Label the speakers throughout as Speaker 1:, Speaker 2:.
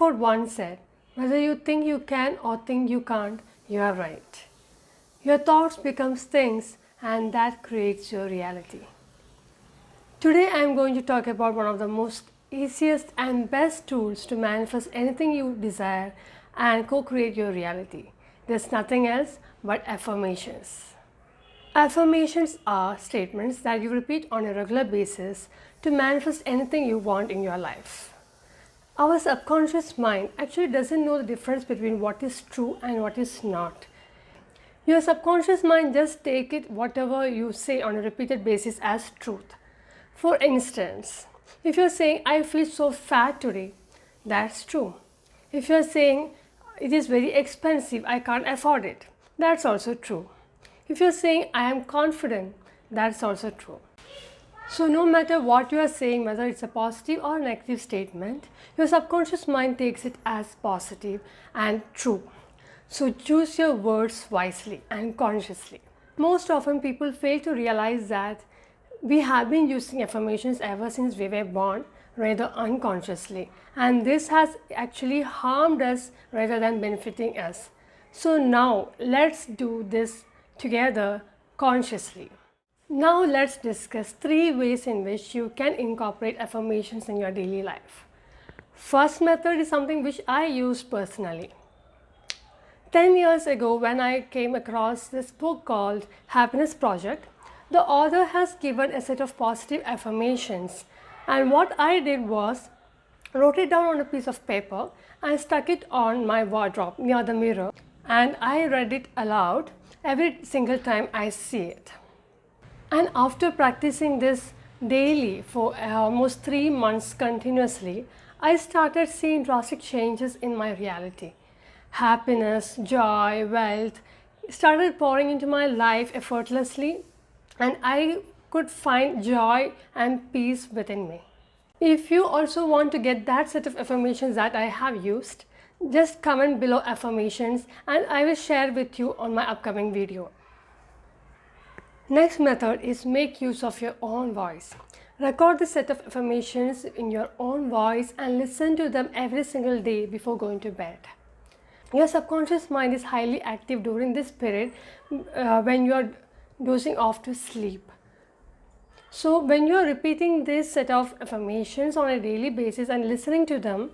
Speaker 1: Rutherford once said, "Whether you think you can or think you can't, you are right." Your thoughts become things, and that creates your reality. Today I am going to talk about one of the most easiest and best tools to manifest anything you desire and co-create your reality. There's nothing else but affirmations. Affirmations are statements that you repeat on a regular basis to manifest anything you want in your life. Our subconscious mind actually doesn't know the difference between what is true and what is not. Your subconscious mind just takes it whatever you say on a repeated basis as truth. For instance, if you're saying, "I feel so fat today," that's true. If you're saying, "It is very expensive, I can't afford it," that's also true. If you're saying, "I am confident," that's also true. So no matter what you are saying, whether it's a positive or negative statement, your subconscious mind takes it as positive and true. So choose your words wisely and consciously. Most often people fail to realize that we have been using affirmations ever since we were born, rather unconsciously, and this has actually harmed us rather than benefiting us. So now let's do this together consciously. Now let's discuss 3 ways in which you can incorporate affirmations in your daily life. First method is something which I use personally. 10 years ago, when I came across this book called Happiness Project, the author has given a set of positive affirmations, and what I did was wrote it down on a piece of paper and stuck it on my wardrobe near the mirror, and I read it aloud every single time I see it. And after practicing this daily for almost 3 months continuously, I started seeing drastic changes in my reality. Happiness, joy, wealth started pouring into my life effortlessly, and I could find joy and peace within me. If you also want to get that set of affirmations that I have used, just comment below affirmations and I will share with you on my upcoming video. Next method is make use of your own voice. Record the set of affirmations in your own voice and listen to them every single day before going to bed. Your subconscious mind is highly active during this period when you are dozing off to sleep. So when you are repeating this set of affirmations on a daily basis and listening to them,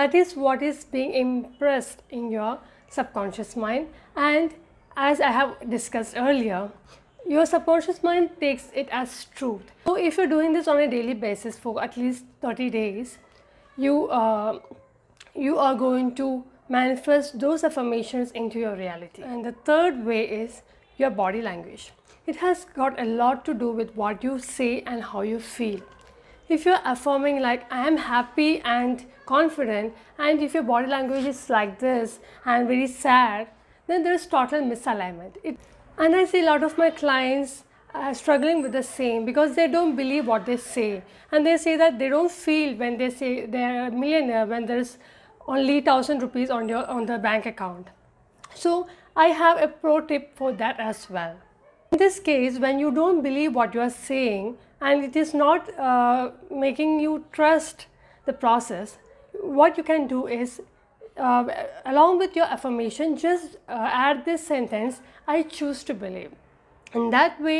Speaker 1: that is what is being impressed in your subconscious mind, and as I have discussed earlier, your subconscious mind takes it as truth. So if you're doing this on a daily basis for at least 30 days, you are going to manifest those affirmations into your reality. And the third way is your body language. It has got a lot to do with what you say and how you feel. If you're affirming like, "I am happy and confident," and if your body language is like this and very sad, then there is total misalignment. And I see a lot of my clients struggling with the same because they don't believe what they say, and they say that they don't feel when they say they're a millionaire when there's only 1,000 rupees on the bank account. So I have a pro tip for that as well. In this case, when you don't believe what you are saying and it is not making you trust the process, what you can do is along with your affirmation, just add this sentence, "I choose to believe." In that way,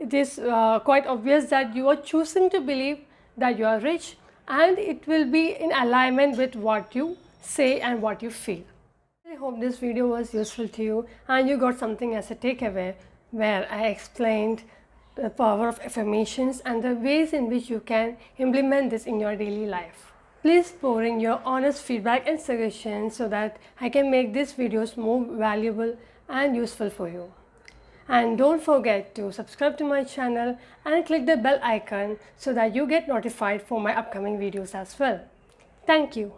Speaker 1: it is quite obvious that you are choosing to believe that you are rich, and it will be in alignment with what you say and what you feel. I hope this video was useful to you and you got something as a takeaway, where I explained the power of affirmations and the ways in which you can implement this in your daily life. Please pour in your honest feedback and suggestions so that I can make these videos more valuable and useful for you. And don't forget to subscribe to my channel and click the bell icon so that you get notified for my upcoming videos as well. Thank you.